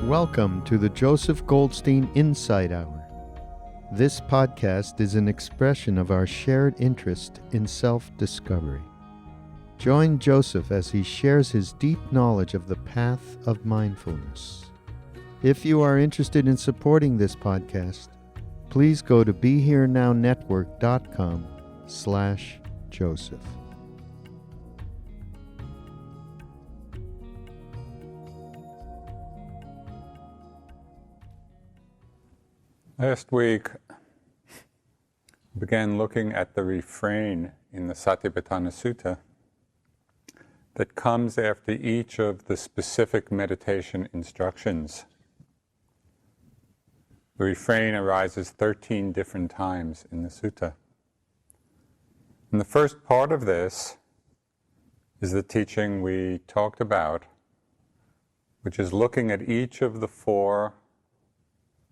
Welcome to the Joseph Goldstein Insight Hour. This podcast is an expression of our shared interest in self-discovery. Join Joseph as he shares his deep knowledge of the path of mindfulness. If you are interested in supporting this podcast, please go to BeHereNowNetwork.com/Joseph. Last week, we began looking at the refrain in the Satipatthāna Sutta that comes after each of the specific meditation instructions. The refrain arises 13 different times in the sutta. And the first part of this is the teaching we talked about, which is looking at each of the four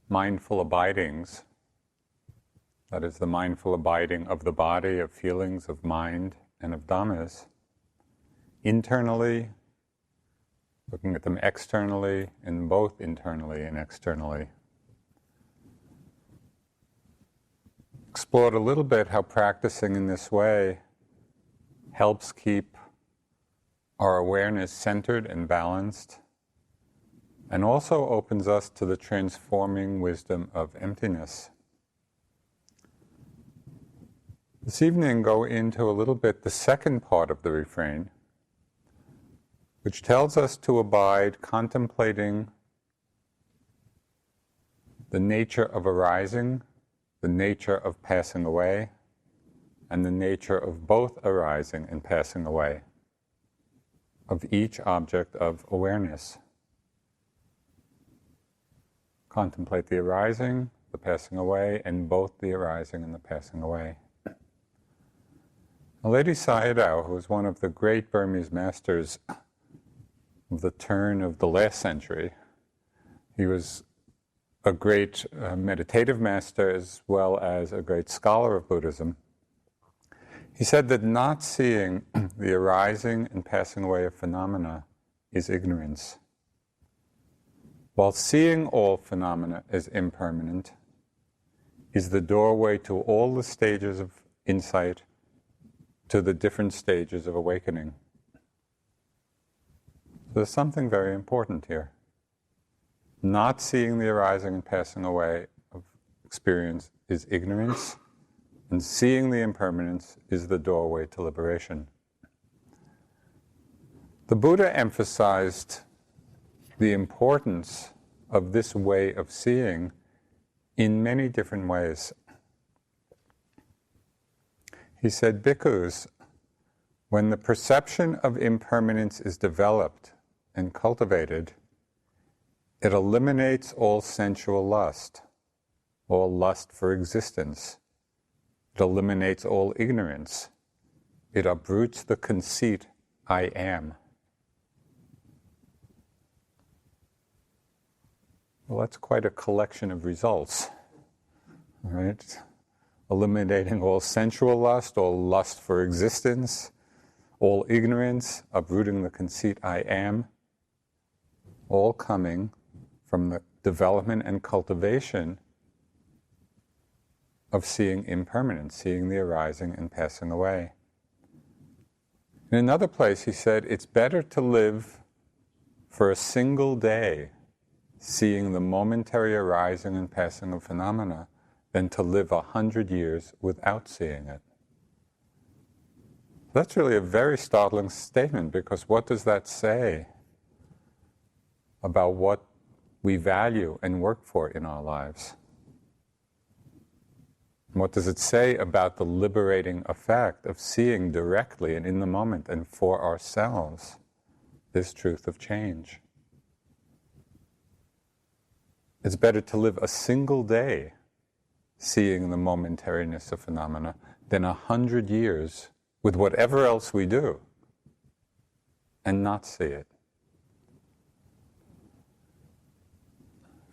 mindful abidings. That is the mindful abiding of the body, of feelings, of mind, and of dhammas. Internally, looking at them externally, and both internally and externally. Explored a little bit how practicing in this way helps keep our awareness centered and balanced, and also opens us to the transforming wisdom of emptiness. This evening, go into a little bit the second part of the refrain, which tells us to abide contemplating the nature of arising, the nature of passing away, and the nature of both arising and passing away, of each object of awareness. Contemplate the arising, the passing away, and both the arising and the passing away. Ledi Sayadaw, who was one of the great Burmese masters of the turn of the last century, he was a great meditative master as well as a great scholar of Buddhism. He said that not seeing the arising and passing away of phenomena is ignorance, while seeing all phenomena as impermanent is the doorway to all the stages of insight, to the different stages of awakening. So there's something very important here. Not seeing the arising and passing away of experience is ignorance, and seeing the impermanence is the doorway to liberation. The Buddha emphasized the importance of this way of seeing in many different ways. He said, bhikkhus, when the perception of impermanence is developed and cultivated, it eliminates all sensual lust, all lust for existence. It eliminates all ignorance. It uproots the conceit, I am. Well, that's quite a collection of results, right? Eliminating all sensual lust, all lust for existence, all ignorance, uprooting the conceit, I am, all coming from the development and cultivation of seeing impermanence, seeing the arising and passing away. In another place, he said, it's better to live for a single day seeing the momentary arising and passing of phenomena than to live 100 years without seeing it. That's really a very startling statement, because what does that say about what we value and work for in our lives? What does it say about the liberating effect of seeing directly and in the moment and for ourselves this truth of change? It's better to live a single day seeing the momentariness of phenomena than 100 years with whatever else we do and not see it.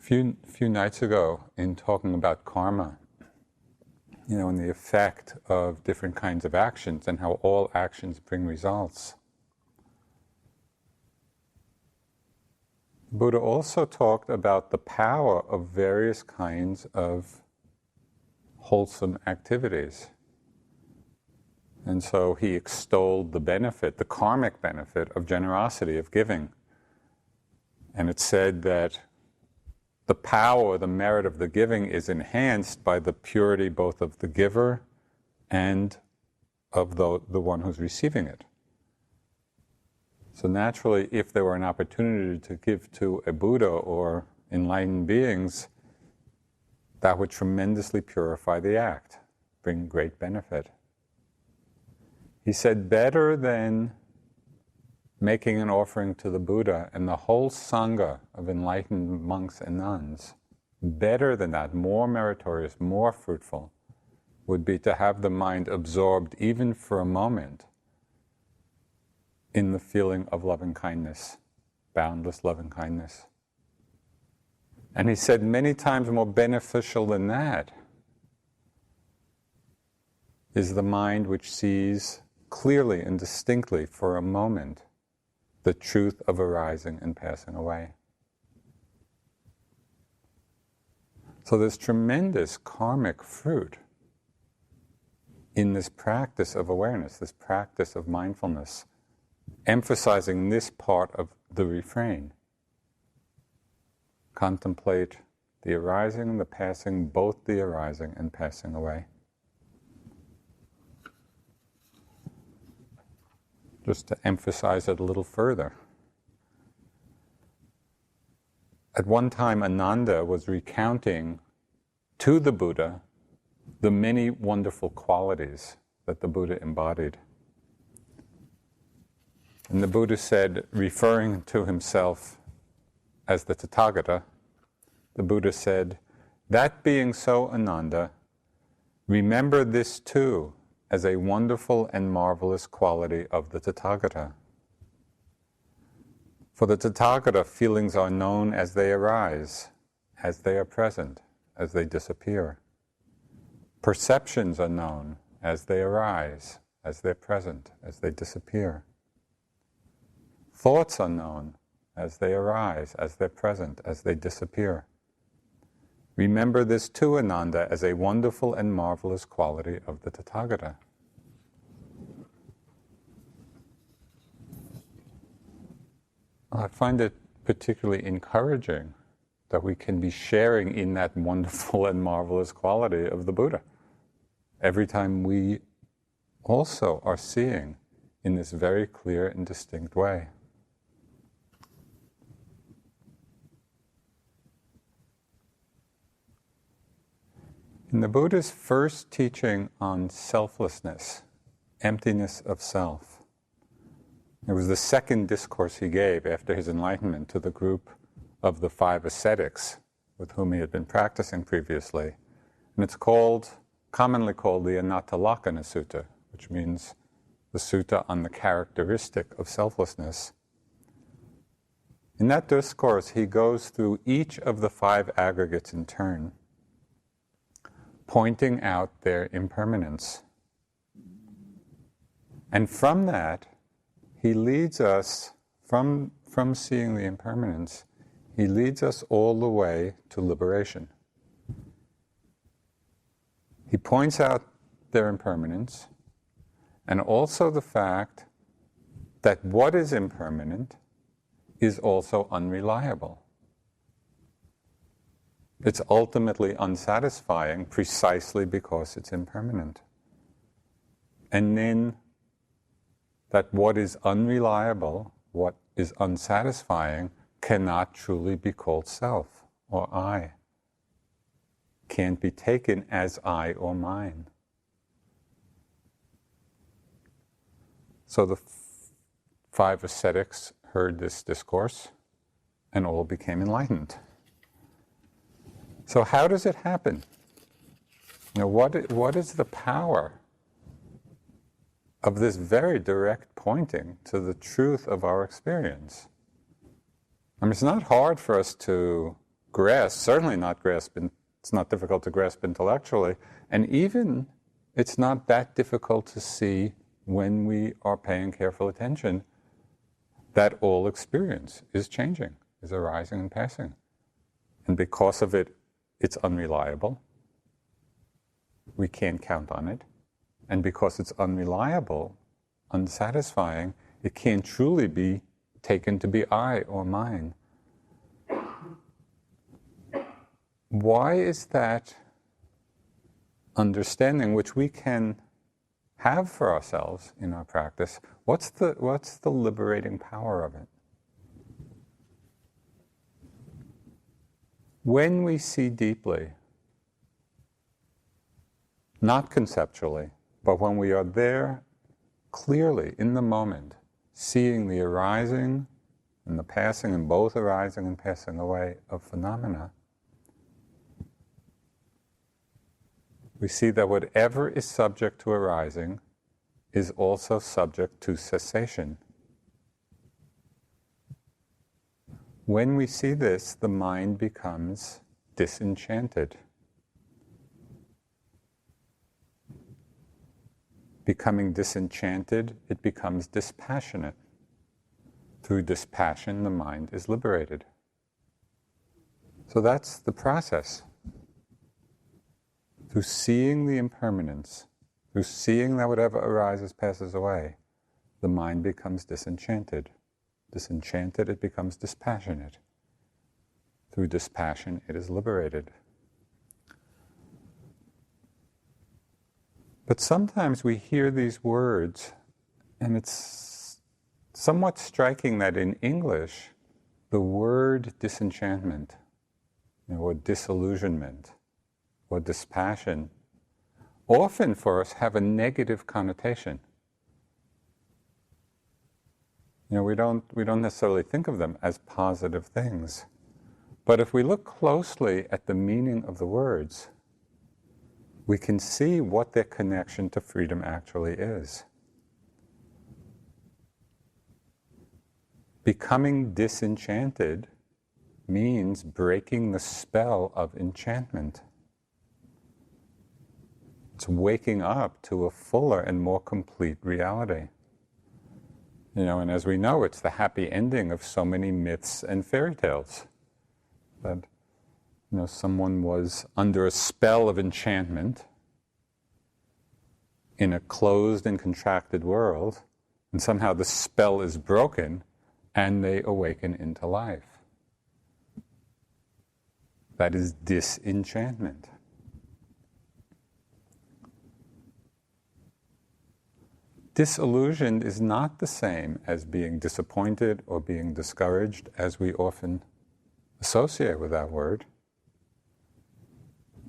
A few nights ago, in talking about karma, and the effect of different kinds of actions and how all actions bring results, Buddha also talked about the power of various kinds of wholesome activities. And so he extolled the benefit, the karmic benefit of generosity, of giving. And it said that the power, the merit of the giving is enhanced by the purity both of the giver and of the one who's receiving it. So naturally, if there were an opportunity to give to a Buddha or enlightened beings, that would tremendously purify the act, bring great benefit. He said, better than making an offering to the Buddha and the whole Sangha of enlightened monks and nuns, better than that, more meritorious, more fruitful, would be to have the mind absorbed even for a moment in the feeling of loving kindness, boundless loving kindness. And he said many times more beneficial than that is the mind which sees clearly and distinctly for a moment the truth of arising and passing away. So there's tremendous karmic fruit in this practice of awareness, this practice of mindfulness, emphasizing this part of the refrain. Contemplate the arising and the passing, both the arising and passing away. Just to emphasize it a little further. At one time, Ananda was recounting to the Buddha the many wonderful qualities that the Buddha embodied. And the Buddha said, referring to himself as the Tathagata, the Buddha said, "That being so, Ananda, remember this too as a wonderful and marvelous quality of the Tathagata. For the Tathagata, feelings are known as they arise, as they are present, as they disappear. Perceptions are known as they arise, as they're present, as they disappear. Thoughts are known as they arise, as they're present, as they disappear. Remember this too, Ananda, as a wonderful and marvelous quality of the Tathagata." I find it particularly encouraging that we can be sharing in that wonderful and marvelous quality of the Buddha every time we also are seeing in this very clear and distinct way. In the Buddha's first teaching on selflessness, emptiness of self, it was the second discourse he gave after his enlightenment to the group of the 5 ascetics with whom he had been practicing previously. And it's commonly called the Untitled Sutta, which means the sutta on the characteristic of selflessness. In that discourse, he goes through each of the 5 aggregates in turn, pointing out their impermanence. And from that, he leads us, from seeing the impermanence, he leads us all the way to liberation. He points out their impermanence, and also the fact that what is impermanent is also unreliable. It's ultimately unsatisfying precisely because it's impermanent. And then that what is unreliable, what is unsatisfying, cannot truly be called self or I. Can't be taken as I or mine. So the 5 ascetics heard this discourse and all became enlightened. So how does it happen? Now, what is the power of this very direct pointing to the truth of our experience? I mean, it's not hard for us to grasp, certainly not grasp, it's not difficult to grasp intellectually, and even it's not that difficult to see when we are paying careful attention that all experience is changing. is arising and passing. And because of it, it's unreliable. We can't count on it. And because it's unreliable, unsatisfying, it can't truly be taken to be I or mine. Why is that understanding, which we can have for ourselves in our practice, what's the liberating power of it? When we see deeply, not conceptually, but when we are there clearly in the moment, seeing the arising and the passing, and both arising and passing away of phenomena, we see that whatever is subject to arising is also subject to cessation. When we see this, the mind becomes disenchanted. Becoming disenchanted, it becomes dispassionate. Through dispassion, the mind is liberated. So that's the process. Through seeing the impermanence, through seeing that whatever arises passes away, the mind becomes disenchanted. Disenchanted, it becomes dispassionate. Through dispassion, it is liberated. But sometimes we hear these words, and it's somewhat striking that in English, the word disenchantment, or disillusionment, or dispassion, often for us have a negative connotation. We don't necessarily think of them as positive things. But if we look closely at the meaning of the words, we can see what their connection to freedom actually is. Becoming disenchanted means breaking the spell of enchantment. It's waking up to a fuller and more complete reality. And as we know, it's the happy ending of so many myths and fairy tales. That, someone was under a spell of enchantment in a closed and contracted world, and somehow the spell is broken, and they awaken into life. That is disenchantment. Disillusioned is not the same as being disappointed or being discouraged, as we often associate with that word.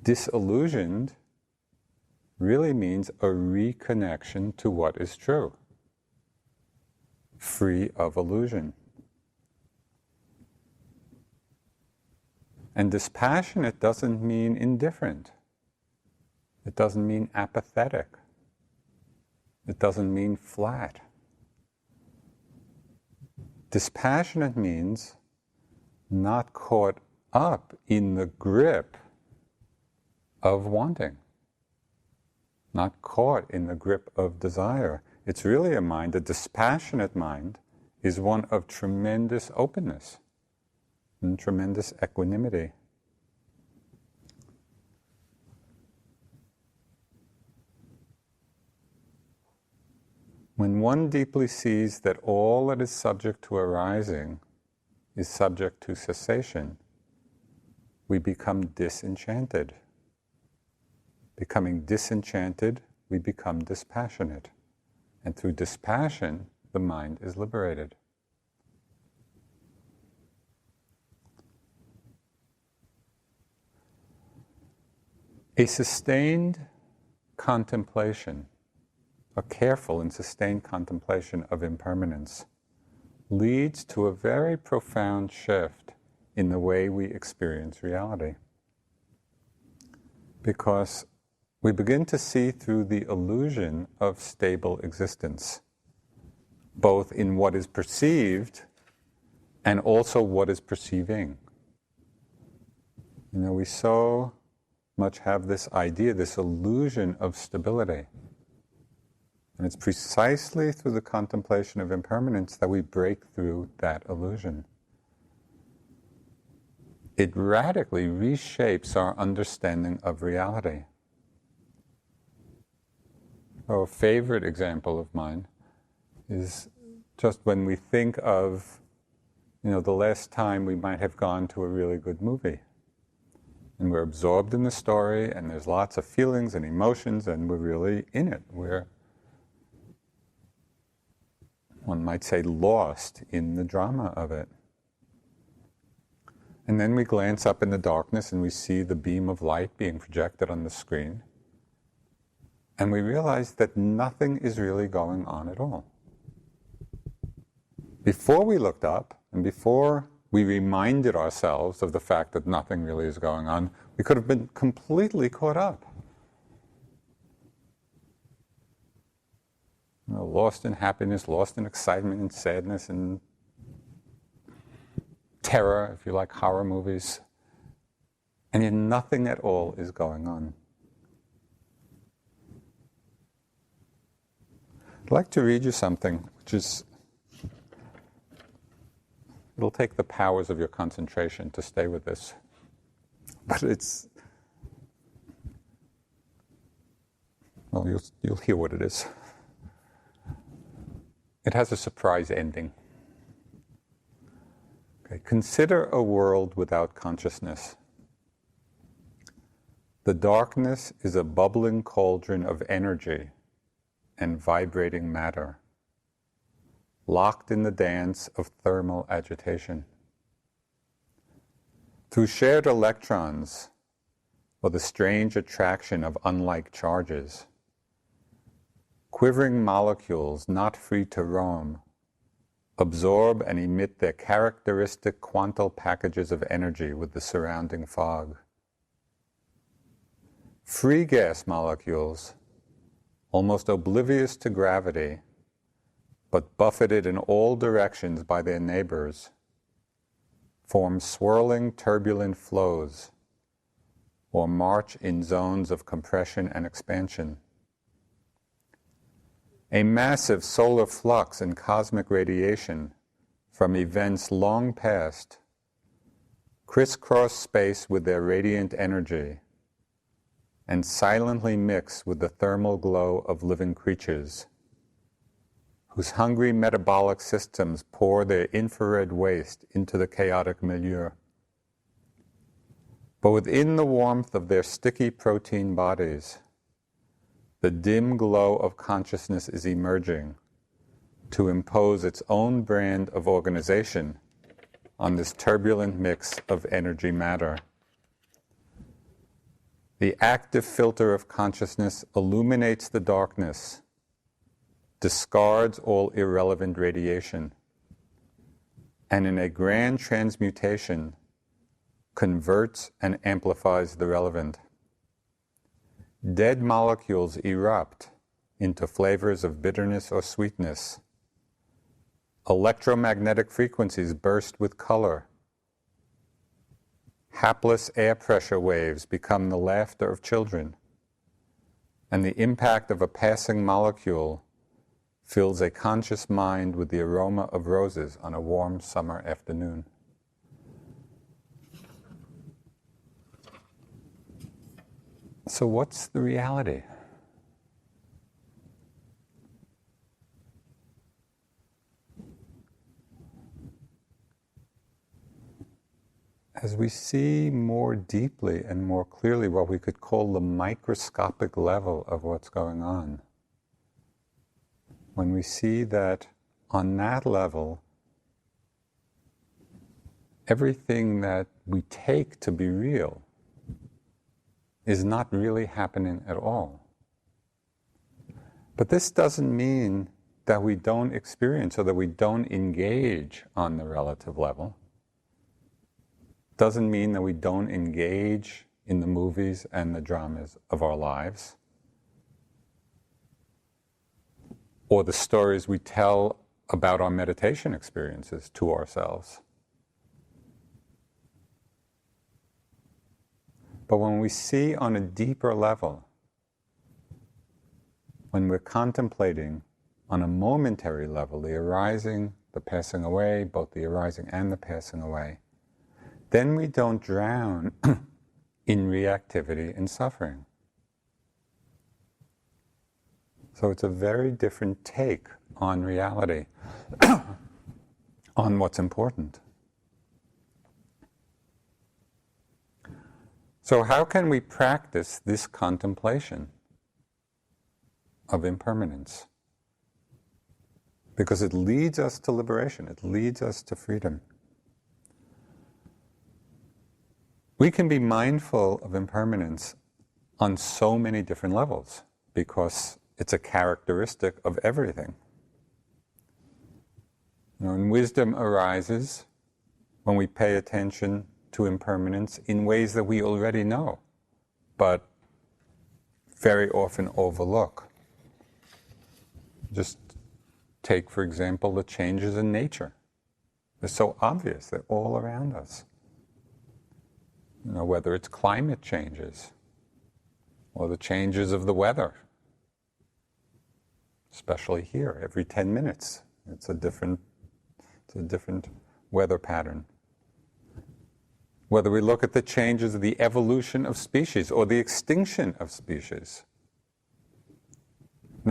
Disillusioned really means a reconnection to what is true, free of illusion. And dispassionate doesn't mean indifferent. It doesn't mean apathetic. It doesn't mean flat. Dispassionate means not caught up in the grip of wanting, not caught in the grip of desire. It's really a mind, a dispassionate mind is one of tremendous openness and tremendous equanimity. When one deeply sees that all that is subject to arising is subject to cessation, we become disenchanted. Becoming disenchanted, we become dispassionate. And through dispassion, the mind is liberated. A sustained contemplation, a careful and sustained contemplation of impermanence, leads to a very profound shift in the way we experience reality. Because we begin to see through the illusion of stable existence, both in what is perceived and also what is perceiving. We so much have this idea, this illusion of stability. And it's precisely through the contemplation of impermanence that we break through that illusion. it radically reshapes our understanding of reality. A favorite example of mine is just when we think of, the last time we might have gone to a really good movie. And we're absorbed in the story, and there's lots of feelings and emotions, and we're really in it. We're, one might say, lost in the drama of it. And then we glance up in the darkness and we see the beam of light being projected on the screen. And we realize that nothing is really going on at all. Before we looked up, and before we reminded ourselves of the fact that nothing really is going on, we could have been completely caught up. Lost in happiness, lost in excitement and sadness and terror, if you like horror movies. And yet nothing at all is going on. I'd like to read you something which is, it'll take the powers of your concentration to stay with this. But you'll hear what it is. It has a surprise ending. Okay, consider a world without consciousness. The darkness is a bubbling cauldron of energy and vibrating matter, locked in the dance of thermal agitation. Through shared electrons, or the strange attraction of unlike charges, quivering molecules not free to roam absorb and emit their characteristic quantal packages of energy with the surrounding fog. Free gas molecules, almost oblivious to gravity, but buffeted in all directions by their neighbors, form swirling turbulent flows, or march in zones of compression and expansion. A massive solar flux and cosmic radiation from events long past crisscross space with their radiant energy and silently mix with the thermal glow of living creatures, whose hungry metabolic systems pour their infrared waste into the chaotic milieu. But within the warmth of their sticky protein bodies, the dim glow of consciousness is emerging to impose its own brand of organization on this turbulent mix of energy matter. The active filter of consciousness illuminates the darkness, discards all irrelevant radiation, and in a grand transmutation, converts and amplifies the relevant. Dead molecules erupt into flavors of bitterness or sweetness. Electromagnetic frequencies burst with color. Hapless air pressure waves become the laughter of children, and the impact of a passing molecule fills a conscious mind with the aroma of roses on a warm summer afternoon. So what's the reality? As we see more deeply and more clearly what we could call the microscopic level of what's going on, when we see that on that level, everything that we take to be real is not really happening at all. But this doesn't mean that we don't experience or that we don't engage on the relative level. Doesn't mean that we don't engage in the movies and the dramas of our lives, or the stories we tell about our meditation experiences to ourselves. But when we see on a deeper level, when we're contemplating on a momentary level, the arising, the passing away, both the arising and the passing away, then we don't drown in reactivity and suffering. So it's a very different take on reality, on what's important. So how can we practice this contemplation of impermanence? Because it leads us to liberation, it leads us to freedom. We can be mindful of impermanence on so many different levels because it's a characteristic of everything. And wisdom arises when we pay attention to impermanence in ways that we already know, but very often overlook. Just take, for example, the changes in nature. They're so obvious, they're all around us. Whether it's climate changes or the changes of the weather, especially here, every 10 minutes, it's a different weather pattern. Whether we look at the changes of the evolution of species or the extinction of species.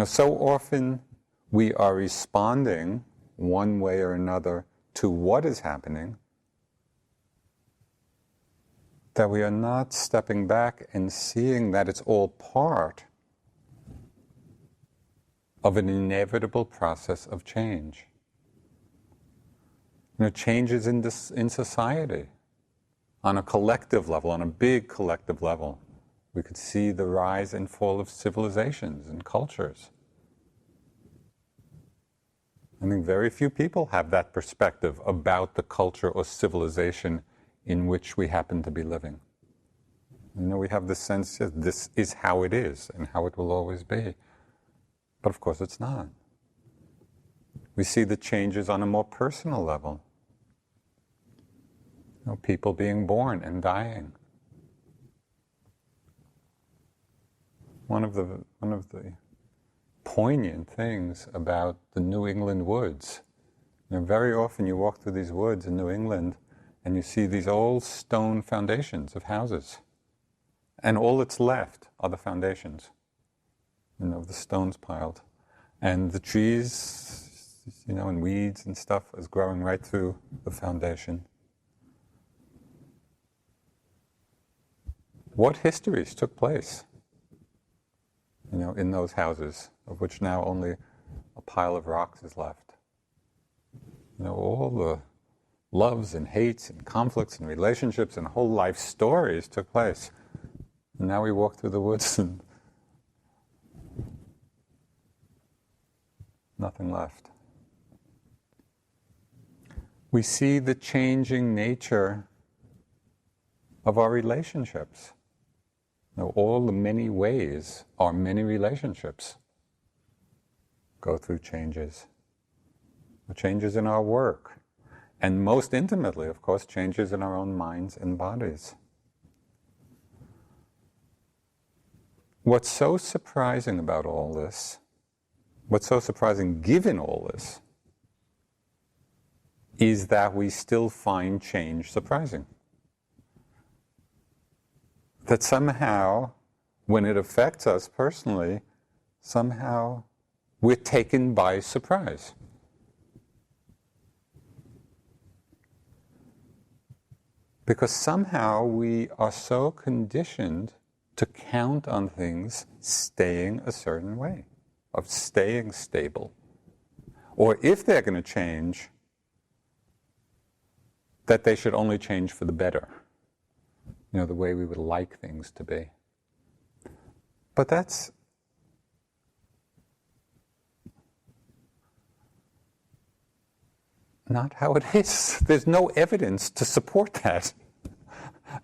So often we are responding one way or another to what is happening, that we are not stepping back and seeing that it's all part of an inevitable process of change. Changes in society, on a collective level, on a big collective level. We could see the rise and fall of civilizations and cultures. I think very few people have that perspective about the culture or civilization in which we happen to be living. We have this sense that this is how it is and how it will always be. But of course it's not. We see the changes on a more personal level. People being born and dying. One of the poignant things about the New England woods, very often you walk through these woods in New England and you see these old stone foundations of houses. And all that's left are the foundations, the stones piled. And the trees, and weeds and stuff is growing right through the foundation. What histories took place, in those houses, of which now only a pile of rocks is left? All the loves and hates and conflicts and relationships and whole life stories took place. And now we walk through the woods and nothing left. We see the changing nature of our relationships. All the many ways our many relationships go through changes. The changes in our work. And most intimately, of course, changes in our own minds and bodies. What's so surprising about all this, what's so surprising given all this, is that we still find change surprising. That somehow, when it affects us personally, somehow we're taken by surprise. Because somehow we are so conditioned to count on things staying a certain way, of staying stable. Or if they're going to change, that they should only change for the better. The way we would like things to be. But that's not how it is. There's no evidence to support that.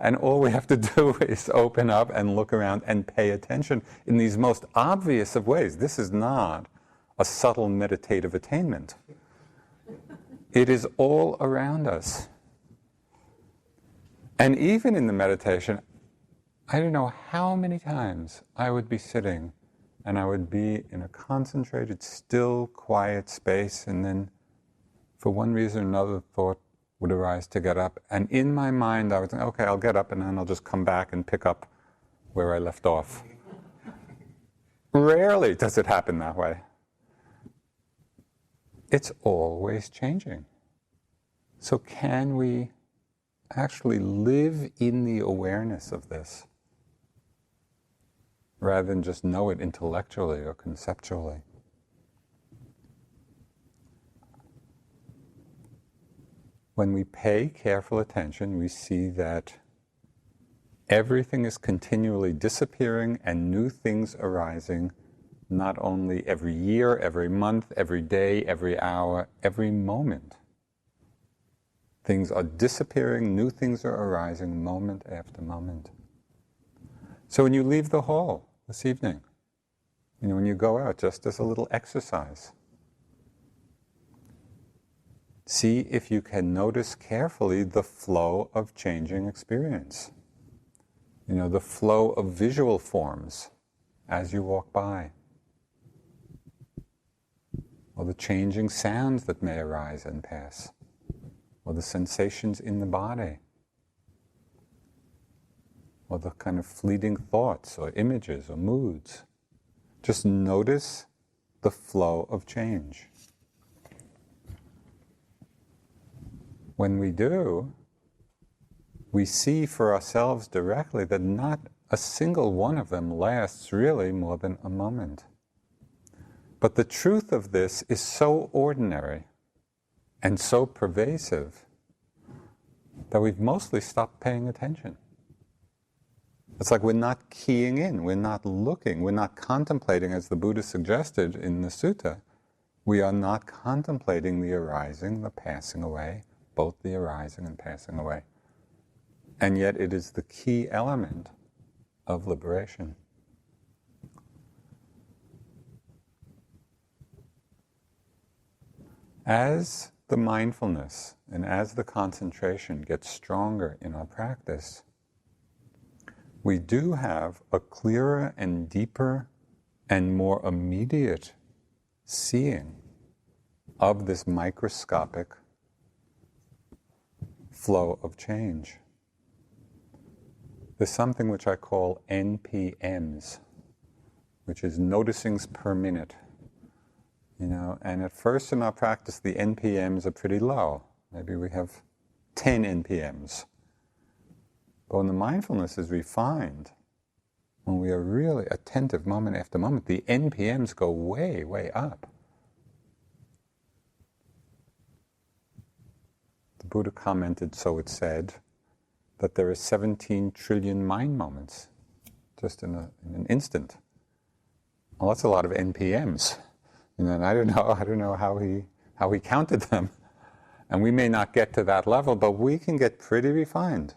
And all we have to do is open up and look around and pay attention in these most obvious of ways. This is not a subtle meditative attainment. It is all around us. And even in the meditation, I don't know how many times I would be sitting and I would be in a concentrated, still, quiet space, and then for one reason or another, thought would arise to get up. And in my mind, I would think, okay, I'll get up and then I'll just come back and pick up where I left off. Rarely does it happen that way. It's always changing. So can we actually live in the awareness of this rather than just know it intellectually or conceptually? When we pay careful attention, we see that everything is continually disappearing and new things arising, not only every year, every month, every day, every hour, every moment. Things are disappearing, new things are arising moment after moment. So when you leave the hall this evening, when you go out, just as a little exercise, see if you can notice carefully the flow of changing experience. The flow of visual forms as you walk by, or the changing sounds that may arise and pass, or the sensations in the body, or the kind of fleeting thoughts or images or moods. Just notice the flow of change. When we do, we see for ourselves directly that not a single one of them lasts really more than a moment. But the truth of this is so ordinary and so pervasive that we've mostly stopped paying attention. It's like we're not keying in, we're not looking, we're not contemplating, as the Buddha suggested in the sutta. We are not contemplating the arising, the passing away, both the arising and passing away. And yet it is the key element of liberation. As the mindfulness and as the concentration gets stronger in our practice, we do have a clearer and deeper and more immediate seeing of this microscopic flow of change. There's something which I call NPMs, which is noticings per minute. And at first in our practice, the NPMs are pretty low. Maybe we have 10 NPMs. But when the mindfulness is refined, when we are really attentive moment after moment, the NPMs go way, way up. The Buddha commented, so it's said, that there are 17 trillion mind moments just in an instant. Well, that's a lot of NPMs. And I don't know how he counted them. And we may not get to that level, but we can get pretty refined.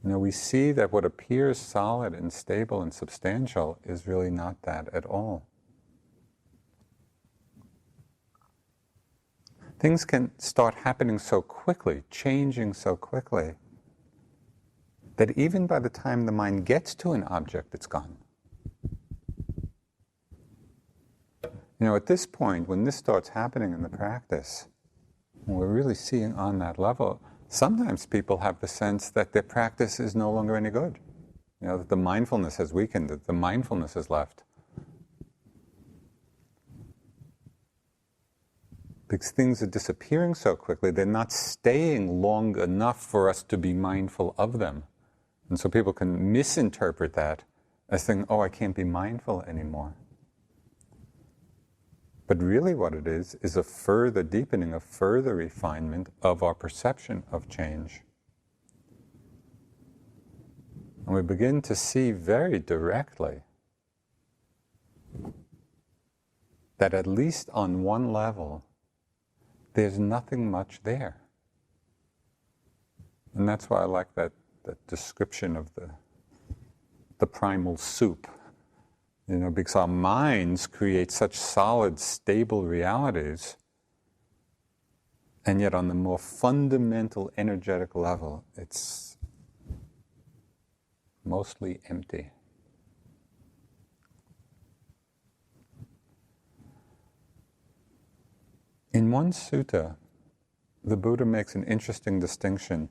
We see that what appears solid and stable and substantial is really not that at all. Things can start happening so quickly, changing so quickly, that even by the time the mind gets to an object, it's gone. At this point, when this starts happening in the practice, when we're really seeing on that level, sometimes people have the sense that their practice is no longer any good. That the mindfulness has weakened, that the mindfulness has left. Because things are disappearing so quickly, they're not staying long enough for us to be mindful of them. And so people can misinterpret that as saying, oh, I can't be mindful anymore. But really what it is a further deepening, a further refinement of our perception of change. And we begin to see very directly that at least on one level, there's nothing much there. And that's why I like that description of the primal soup. Because our minds create such solid, stable realities, and yet on the more fundamental energetic level, it's mostly empty. In one sutta, the Buddha makes an interesting distinction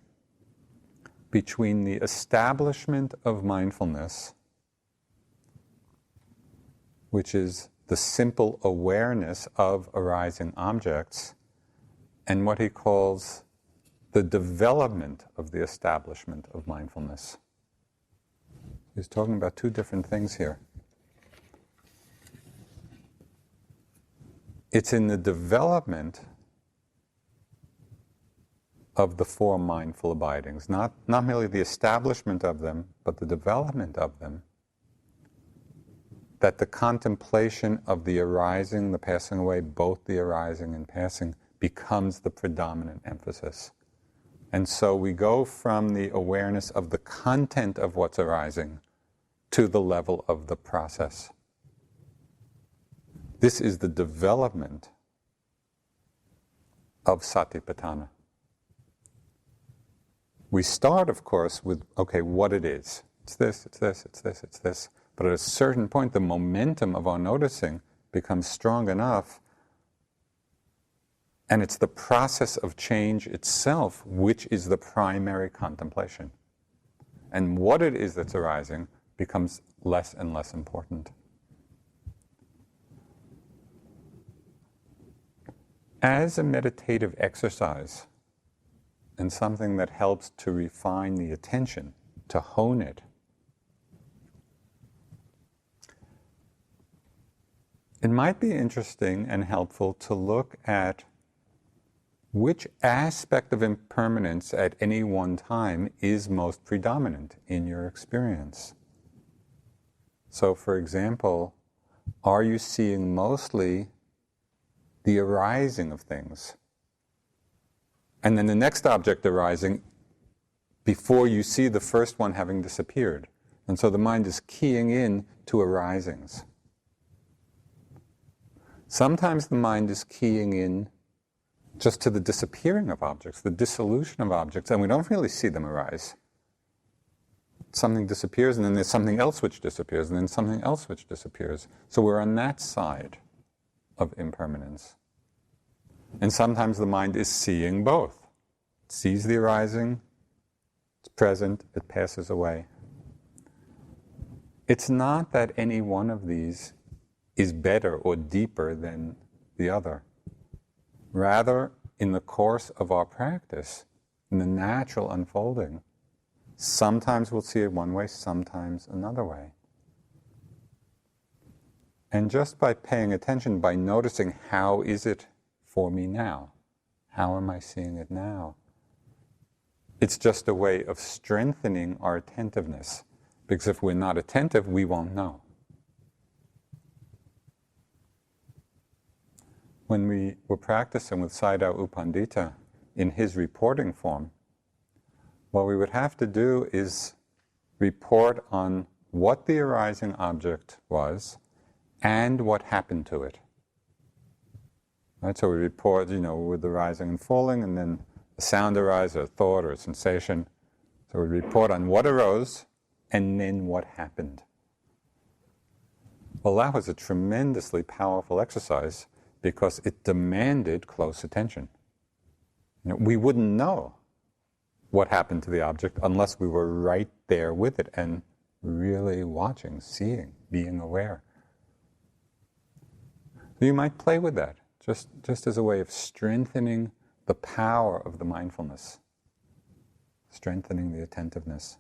between the establishment of mindfulness, which is the simple awareness of arising objects, and what he calls the development of the establishment of mindfulness. He's talking about two different things here. It's in the development of the four mindful abidings, not merely the establishment of them, but the development of them, that the contemplation of the arising, the passing away, both the arising and passing, becomes the predominant emphasis. And so we go from the awareness of the content of what's arising to the level of the process. This is the development of Satipatthāna. We start, of course, with, okay, what it is. It's this, it's this, it's this, it's this. But at a certain point, the momentum of our noticing becomes strong enough, and it's the process of change itself which is the primary contemplation. And what it is that's arising becomes less and less important. As a meditative exercise, and something that helps to refine the attention, to hone it, it might be interesting and helpful to look at which aspect of impermanence at any one time is most predominant in your experience. So, for example, are you seeing mostly the arising of things, and then the next object arising before you see the first one having disappeared? And so the mind is keying in to arisings. Sometimes the mind is keying in just to the disappearing of objects, the dissolution of objects, and we don't really see them arise. Something disappears, and then there's something else which disappears, and then something else which disappears. So we're on that side of impermanence. And sometimes the mind is seeing both. It sees the arising, it's present, it passes away. It's not that any one of these is better or deeper than the other. Rather, in the course of our practice, in the natural unfolding, sometimes we'll see it one way, sometimes another way. And just by paying attention, by noticing how is it for me now? How am I seeing it now? It's just a way of strengthening our attentiveness, because if we're not attentive, we won't know. When we were practicing with Sayadaw U Pandita in his reporting form, what we would have to do is report on what the arising object was and what happened to it. Right? So we report, with the rising and falling, and then a sound arises, or a thought, or a sensation. So we report on what arose and then what happened. Well, that was a tremendously powerful exercise because it demanded close attention. We wouldn't know what happened to the object unless we were right there with it and really watching, seeing, being aware. So you might play with that, just as a way of strengthening the power of the mindfulness, strengthening the attentiveness.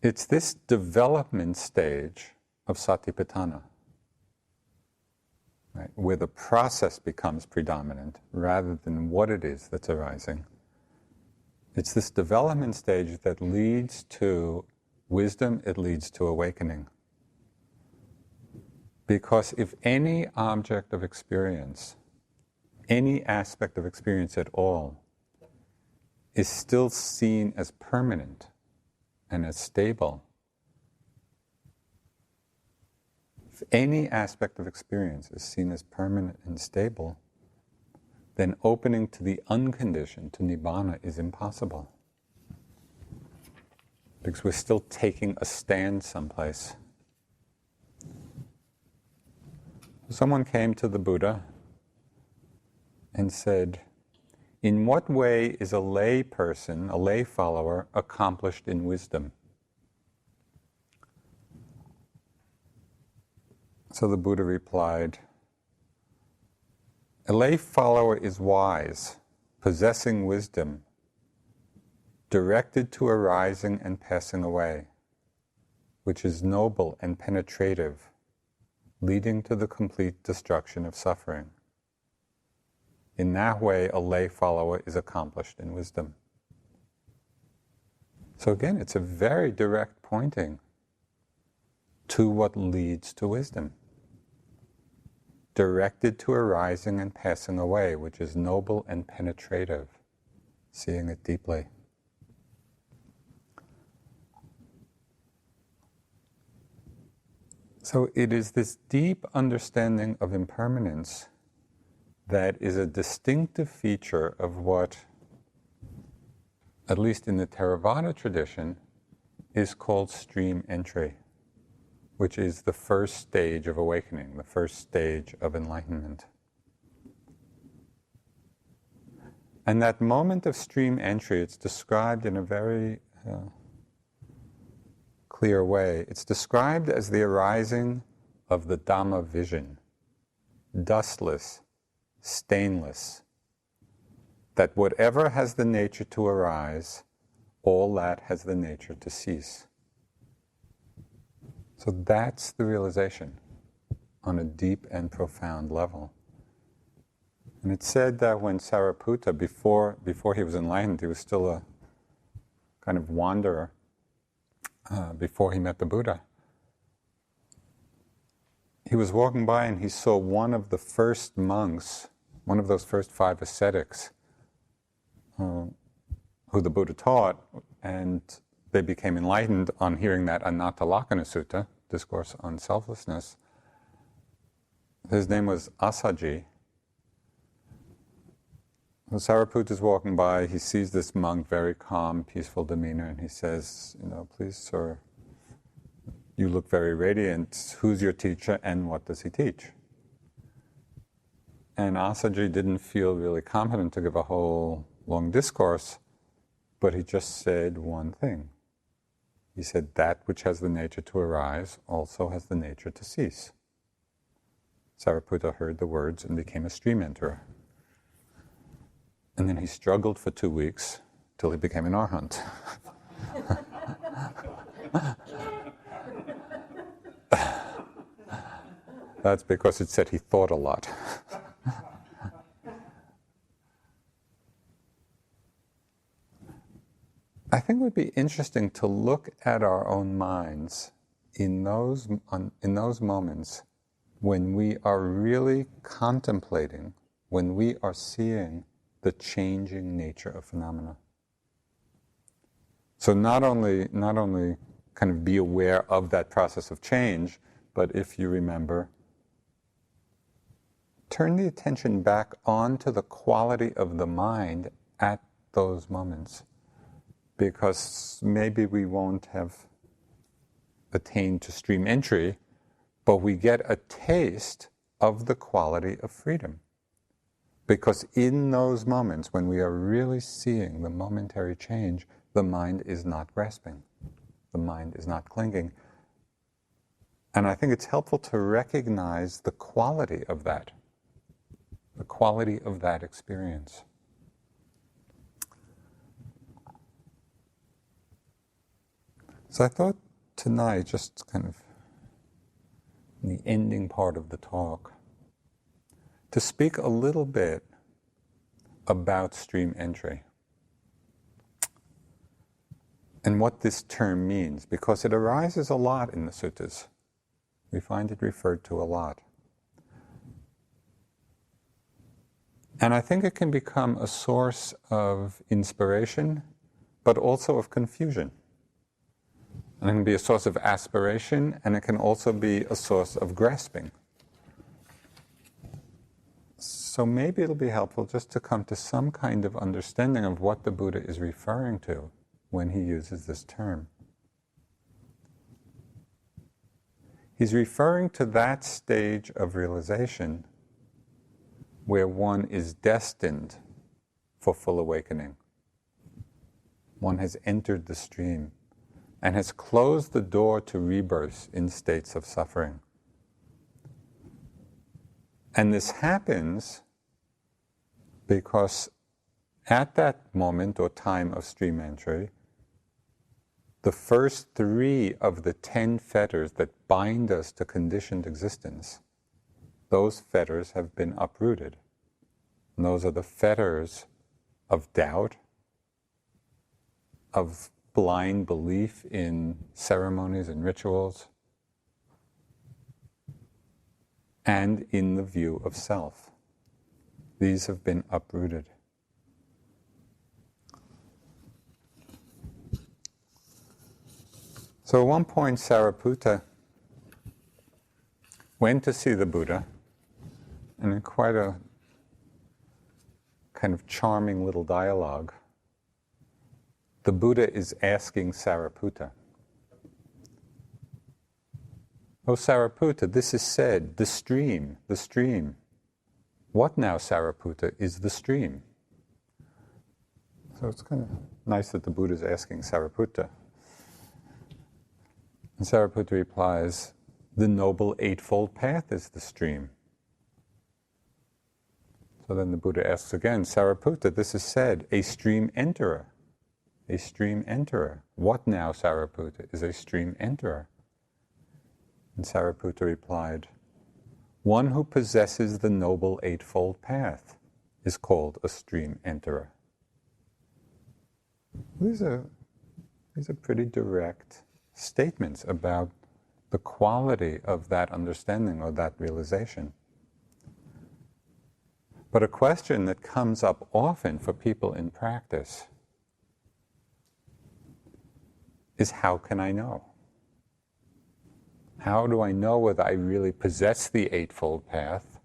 It's this development stage of Satipatthāna, right, where the process becomes predominant rather than what it is that's arising. It's this development stage that leads to wisdom, it leads to awakening. Because if any object of experience, any aspect of experience at all, is still seen as permanent and as stable, if any aspect of experience is seen as permanent and stable, then opening to the unconditioned, to Nibbana, is impossible. Because we're still taking a stand someplace. Someone came to the Buddha and said, in what way is a lay person, a lay follower, accomplished in wisdom? So the Buddha replied, a lay follower is wise, possessing wisdom, directed to arising and passing away, which is noble and penetrative, leading to the complete destruction of suffering. In that way, a lay follower is accomplished in wisdom. So again, it's a very direct pointing to what leads to wisdom. Directed to arising and passing away, which is noble and penetrative, seeing it deeply. So it is this deep understanding of impermanence that is a distinctive feature of what, at least in the Theravada tradition, is called stream entry, which is the first stage of awakening, the first stage of enlightenment. And that moment of stream entry, it's described in a very clear way. It's described as the arising of the Dhamma vision, dustless, stainless, that whatever has the nature to arise, all that has the nature to cease. So that's the realization on a deep and profound level. And it's said that when Sariputta, before he was enlightened, he was still a kind of wanderer before he met the Buddha. He was walking by and he saw one of the first monks, one of those first 5 ascetics who the Buddha taught, and they became enlightened on hearing that Untitled Sutta, Discourse on Selflessness. His name was Asaji. So Sariputta's walking by, he sees this monk, very calm, peaceful demeanor, and he says, please, sir, you look very radiant. Who's your teacher and what does he teach? And Asaji didn't feel really competent to give a whole long discourse, but he just said one thing. He said, that which has the nature to arise also has the nature to cease. Sariputta heard the words and became a stream enterer. And then he struggled for 2 weeks till he became an arhat. That's because it said he thought a lot. I think it would be interesting to look at our own minds in those moments when we are really contemplating, when we are seeing the changing nature of phenomena. So not only kind of be aware of that process of change, but if you remember, turn the attention back onto the quality of the mind at those moments. Because maybe we won't have attained to stream entry, but we get a taste of the quality of freedom. Because in those moments when we are really seeing the momentary change, the mind is not grasping, the mind is not clinging. And I think it's helpful to recognize the quality of that experience. So I thought tonight, just kind of in the ending part of the talk, to speak a little bit about stream entry and what this term means, because it arises a lot in the suttas. We find it referred to a lot. And I think it can become a source of inspiration, but also of confusion. And it can be a source of aspiration, and it can also be a source of grasping. So maybe it'll be helpful just to come to some kind of understanding of what the Buddha is referring to when he uses this term. He's referring to that stage of realization where one is destined for full awakening. One has entered the stream and has closed the door to rebirth in states of suffering. And this happens because at that moment or time of stream entry, the first 3 of the 10 fetters that bind us to conditioned existence, those fetters have been uprooted. And those are the fetters of doubt, of blind belief in ceremonies and rituals, and in the view of self. These have been uprooted. So at one point, Sariputta went to see the Buddha, and in quite a kind of charming little dialogue, the Buddha is asking Sariputta, "Oh Sariputta, this is said, the stream, the stream. What now, Sariputta, is the stream?" So it's kind of nice that the Buddha is asking Sariputta. And Sariputta replies, "The Noble Eightfold Path is the stream." So then the Buddha asks again, "Sariputta, this is said, a stream enterer. A stream enterer. What now, Sariputta, is a stream enterer?" And Sariputta replied, "One who possesses the Noble Eightfold Path is called a stream enterer." These are pretty direct statements about the quality of that understanding or that realization. But a question that comes up often for people in practice is, how can I know? How do I know whether I really possess the Eightfold Path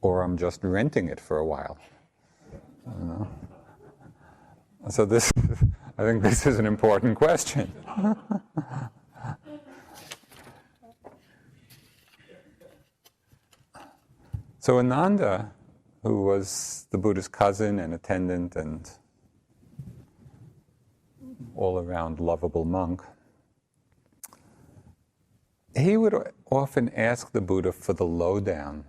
or I'm just renting it for a while? You know? So I think this is an important question. So Ananda, who was the Buddha's cousin and attendant and all-around lovable monk, he would often ask the Buddha for the lowdown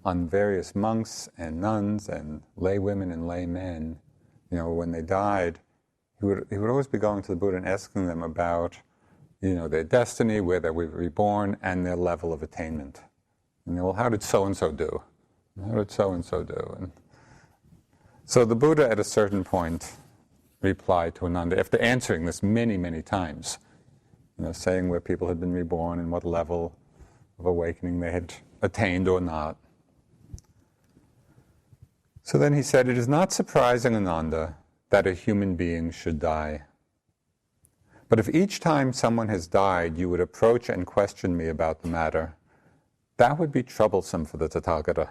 on various monks and nuns and lay women and lay men. You know, when they died, he would always be going to the Buddha and asking them about, their destiny, where they were reborn, and their level of attainment. And well, how did so-and-so do? How did so-and-so do? And so the Buddha at a certain point replied to Ananda, after answering this many, many times, saying where people had been reborn and what level of awakening they had attained or not. So then he said, "It is not surprising, Ananda, that a human being should die. But if each time someone has died, you would approach and question me about the matter, that would be troublesome for the Tathagata.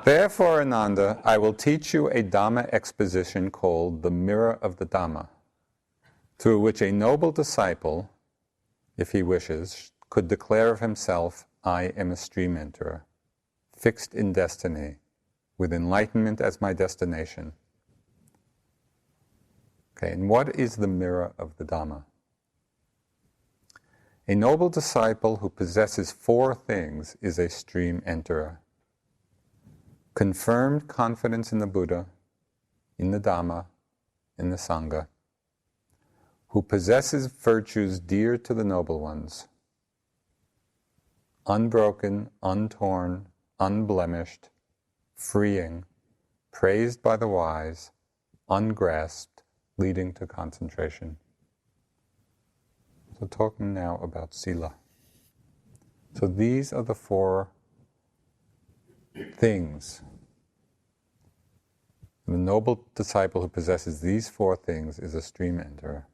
Therefore, Ananda, I will teach you a Dhamma exposition called the Mirror of the Dhamma, through which a noble disciple, if he wishes, could declare of himself, I am a stream enterer, fixed in destiny, with enlightenment as my destination." Okay, and what is the mirror of the Dhamma? A noble disciple who possesses 4 things is a stream enterer. Confirmed confidence in the Buddha, in the Dhamma, in the Sangha, who possesses virtues dear to the noble ones, unbroken, untorn, unblemished, freeing, praised by the wise, ungrasped, leading to concentration. So talking now about Sila. So these are the 4 things. The noble disciple who possesses these 4 things is a stream enterer.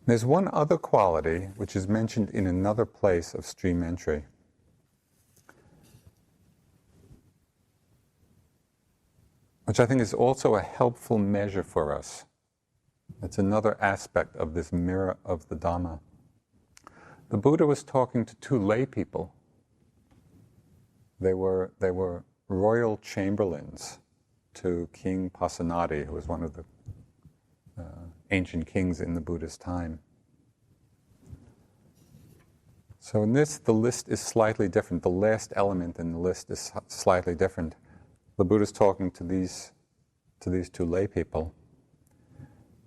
There's one other quality which is mentioned in another place of stream entry. Which I think is also a helpful measure for us It's another aspect of this mirror of the Dhamma. The Buddha was talking to two lay people. They were royal chamberlains to King Pasenadi, who was one of the ancient kings in the Buddha's time. So in this, the list is slightly different. The last element in the list is slightly different. The Buddha's talking to these two lay people.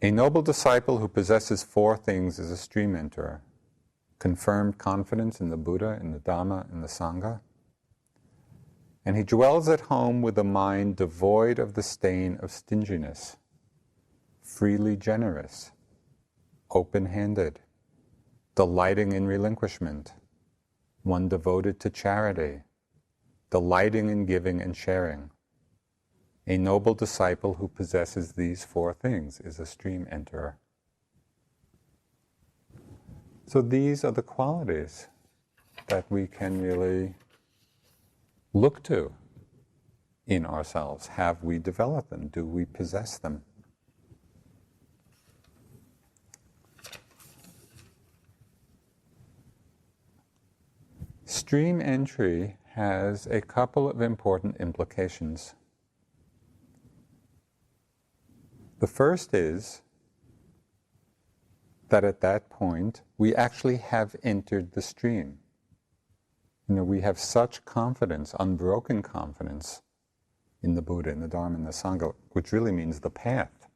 A noble disciple who possesses four things is a stream enterer: confirmed confidence in the Buddha, in the Dhamma, in the Sangha. And he dwells at home with a mind devoid of the stain of stinginess, freely generous, open-handed, delighting in relinquishment, one devoted to charity, delighting in giving and sharing. A noble disciple who possesses these four things is a stream enterer. So these are the qualities that we can really look to in ourselves. Have we developed them? Do we possess them? Stream entry has a couple of important implications. The first is that at that point we actually have entered the stream. We have such confidence, unbroken confidence in the Buddha, in the Dharma, and the Sangha, which really means the path.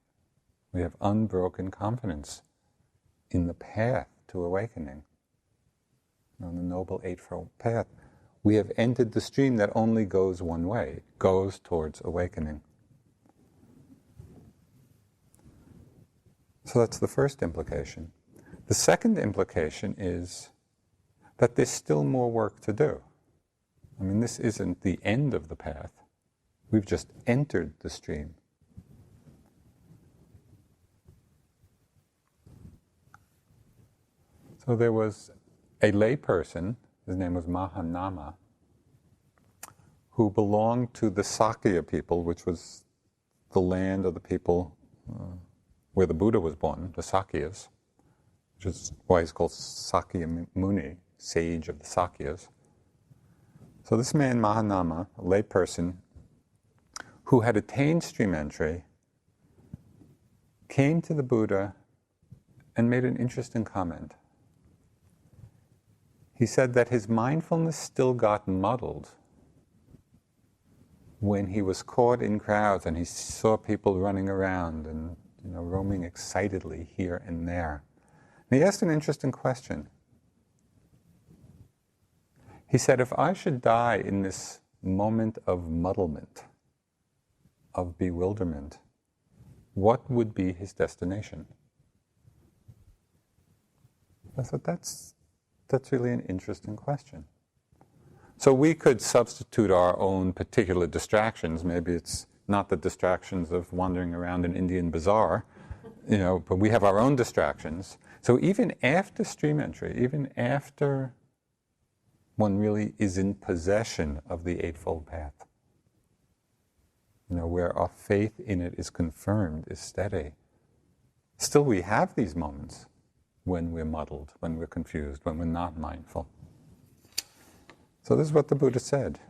We have unbroken confidence in the path to awakening, on the Noble Eightfold Path. We have entered the stream that only goes one way, goes towards awakening. So that's the first implication. The second implication is that there's still more work to do. This isn't the end of the path. We've just entered the stream. So there was a lay person, his name was Mahanama, who belonged to the Sakya people, which was the land of the people where the Buddha was born, the Sakyas, which is why he's called Sakya Muni, sage of the Sakyas. So this man, Mahanama, a lay person, who had attained stream entry, came to the Buddha and made an interesting comment. He said that his mindfulness still got muddled when he was caught in crowds and he saw people running around and roaming excitedly here and there. And he asked an interesting question. He said, if I should die in this moment of muddlement, of bewilderment, what would be his destination? I thought that's really an interesting question. So we could substitute our own particular distractions. Maybe it's not the distractions of wandering around an Indian bazaar, but we have our own distractions. So even after stream entry, even after one really is in possession of the Eightfold Path, where our faith in it is confirmed, is steady, still we have these moments when we're muddled, when we're confused, when we're not mindful. So this is what the Buddha said.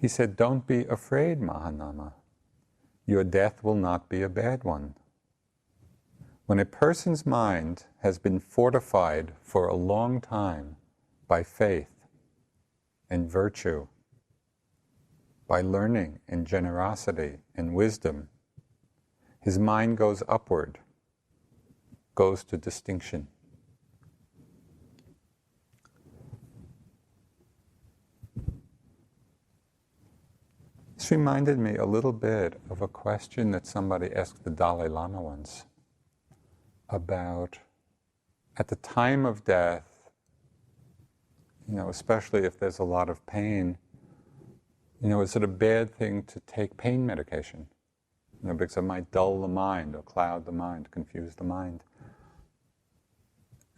He said, don't be afraid, Mahanama. Your death will not be a bad one. When a person's mind has been fortified for a long time by faith and virtue, by learning and generosity and wisdom, his mind goes upward, goes to distinction. This reminded me a little bit of a question that somebody asked the Dalai Lama once about, at the time of death, especially if there's a lot of pain, is it a bad thing to take pain medication? Because it might dull the mind or cloud the mind, confuse the mind.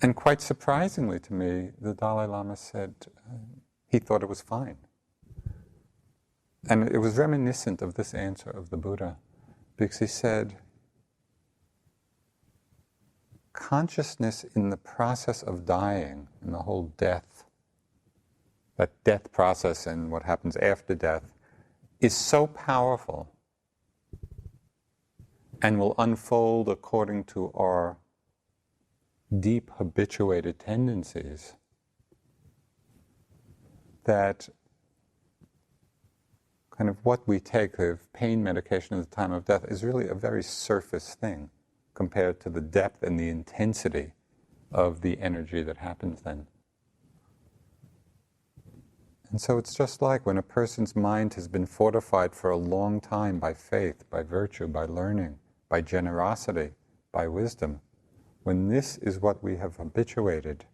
And quite surprisingly to me, the Dalai Lama said he thought it was fine. And it was reminiscent of this answer of the Buddha, because he said, consciousness in the process of dying, in the whole death, that death process and what happens after death, is so powerful and will unfold according to our deep habituated tendencies, that kind of what we take of pain medication at the time of death is really a very surface thing compared to the depth and the intensity of the energy that happens then. And so it's just like when a person's mind has been fortified for a long time by faith, by virtue, by learning, by generosity, by wisdom. When this is what we have habituated,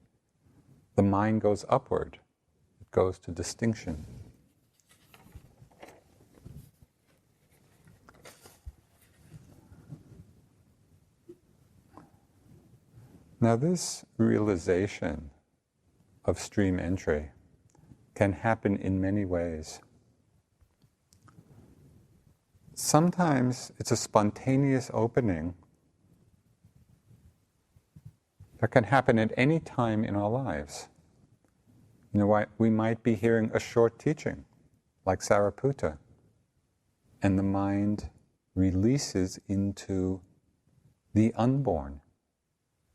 the mind goes upward. It goes to distinction. Now this realization of stream entry can happen in many ways. Sometimes it's a spontaneous opening that can happen at any time in our lives. You know, we might be hearing a short teaching, like Sariputta, and the mind releases into the unborn,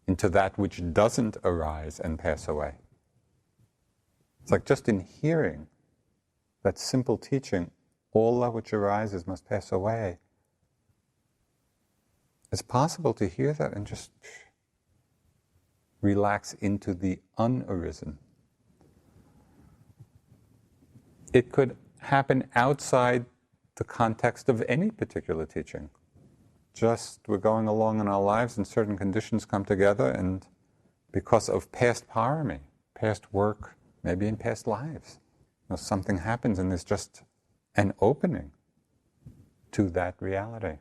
into that which doesn't arise and pass away. It's like just in hearing that simple teaching, all that which arises must pass away. It's possible to hear that and just relax into the unarisen. It could happen outside the context of any particular teaching. Just we're going along in our lives and certain conditions come together, and because of past parami, past work, maybe in past lives, something happens and there's just an opening to that reality.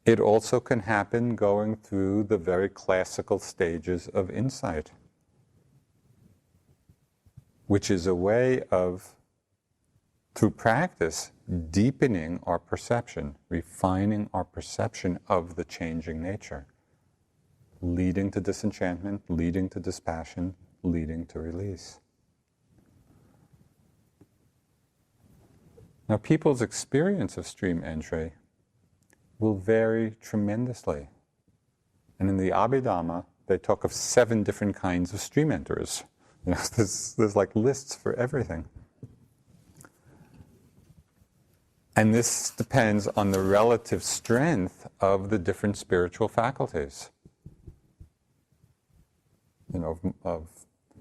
It also can happen going through the very classical stages of insight, which is a way of, through practice, deepening our perception, refining our perception of the changing nature, leading to disenchantment, leading to dispassion, leading to release. Now, people's experience of stream entry will vary tremendously. And in the Abhidhamma, they talk of 7 different kinds of stream enterers. There's like lists for everything. And this depends on the relative strength of the different spiritual faculties. Of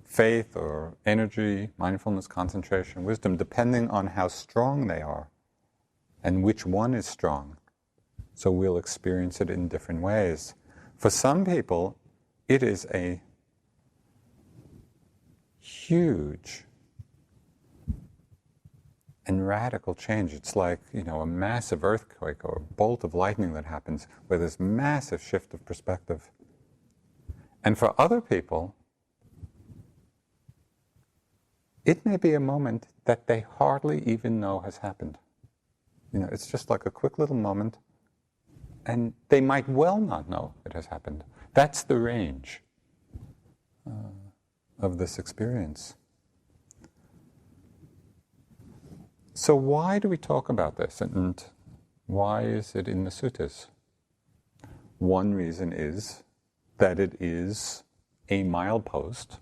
faith or energy, mindfulness, concentration, wisdom, depending on how strong they are and which one is strong. So we'll experience it in different ways. For some people, it is a huge and radical change. It's like, a massive earthquake or a bolt of lightning that happens where there's massive shift of perspective. And for other people, it may be a moment that they hardly even know has happened. It's just like a quick little moment, and they might well not know it has happened. That's the range of this experience. So why do we talk about this, and why is it in the suttas? One reason is that it is a milepost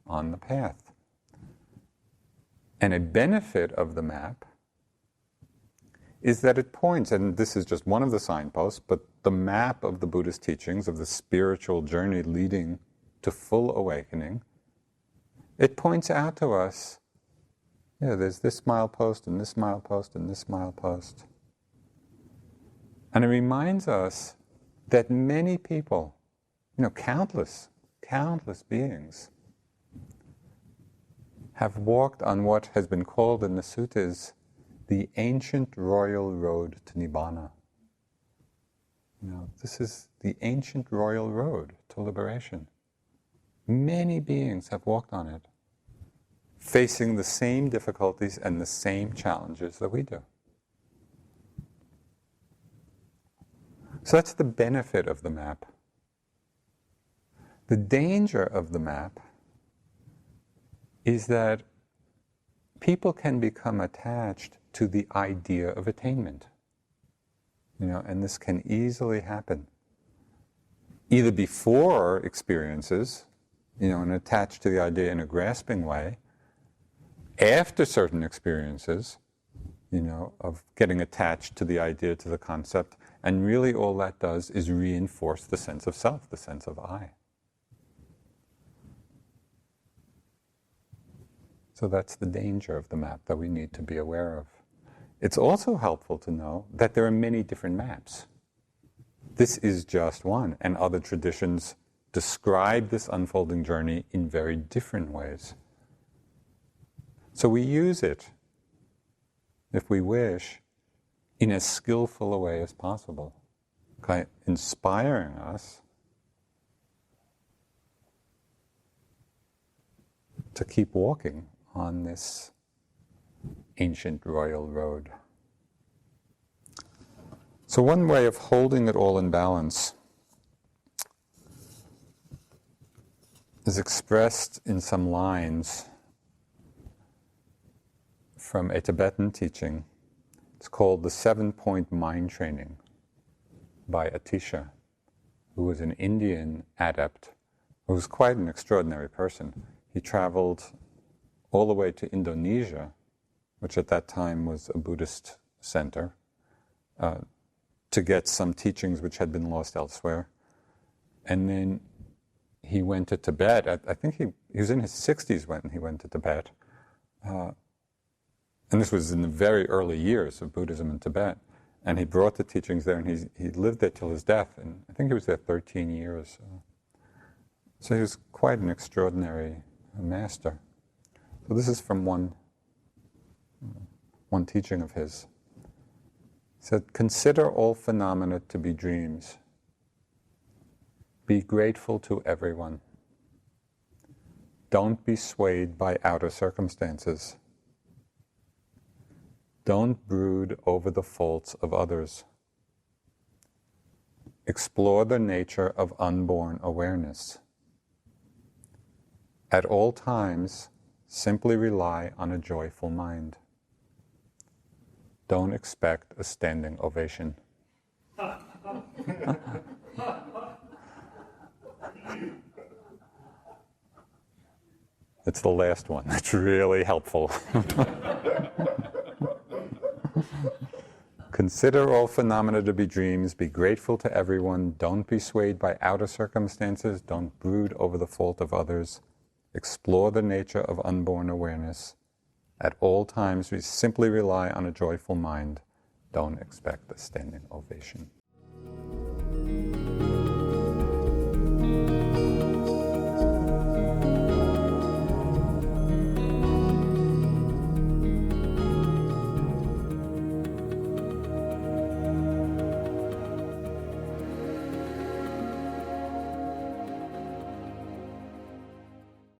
on the path. And a benefit of the map is that it points, and this is just one of the signposts, but the map of the Buddhist teachings, of the spiritual journey leading to full awakening, it points out to us, there's this milepost, and this milepost, and this milepost. And it reminds us that many people, countless beings, have walked on what has been called in the suttas the ancient royal road to Nibbana. This is the ancient royal road to liberation. Many beings have walked on it, facing the same difficulties and the same challenges that we do. So that's the benefit of the map. The danger of the map is that people can become attached to the idea of attainment. And this can easily happen. Either before experiences, and attached to the idea in a grasping way, after certain experiences, of getting attached to the idea, to the concept, and really all that does is reinforce the sense of self, the sense of I. So that's the danger of the map that we need to be aware of. It's also helpful to know that there are many different maps. This is just one, and other traditions describe this unfolding journey in very different ways. So we use it, if we wish, in as skillful a way as possible, okay? Inspiring us to keep walking on this ancient royal road. So one way of holding it all in balance is expressed in some lines from a Tibetan teaching. It's called the 7-Point Mind Training by Atisha, who was an Indian adept, who was quite an extraordinary person. He traveled all the way to Indonesia, which at that time was a Buddhist center, to get some teachings which had been lost elsewhere. And then he went to Tibet. I think he was in his 60s when he went to Tibet. And this was in the very early years of Buddhism in Tibet. And he brought the teachings there, and he lived there till his death. And I think he was there 13 years. So he was quite an extraordinary master. So this is from one teaching of his. He said, "Consider all phenomena to be dreams. Be grateful to everyone. Don't be swayed by outer circumstances. Don't brood over the faults of others. Explore the nature of unborn awareness. At all times, simply rely on a joyful mind. Don't expect a standing ovation." It's the last one that's really helpful. Consider all phenomena to be dreams. Be grateful to everyone. Don't be swayed by outer circumstances. Don't brood over the fault of others. Explore the nature of unborn awareness. At all times, we simply rely on a joyful mind. Don't expect a standing ovation.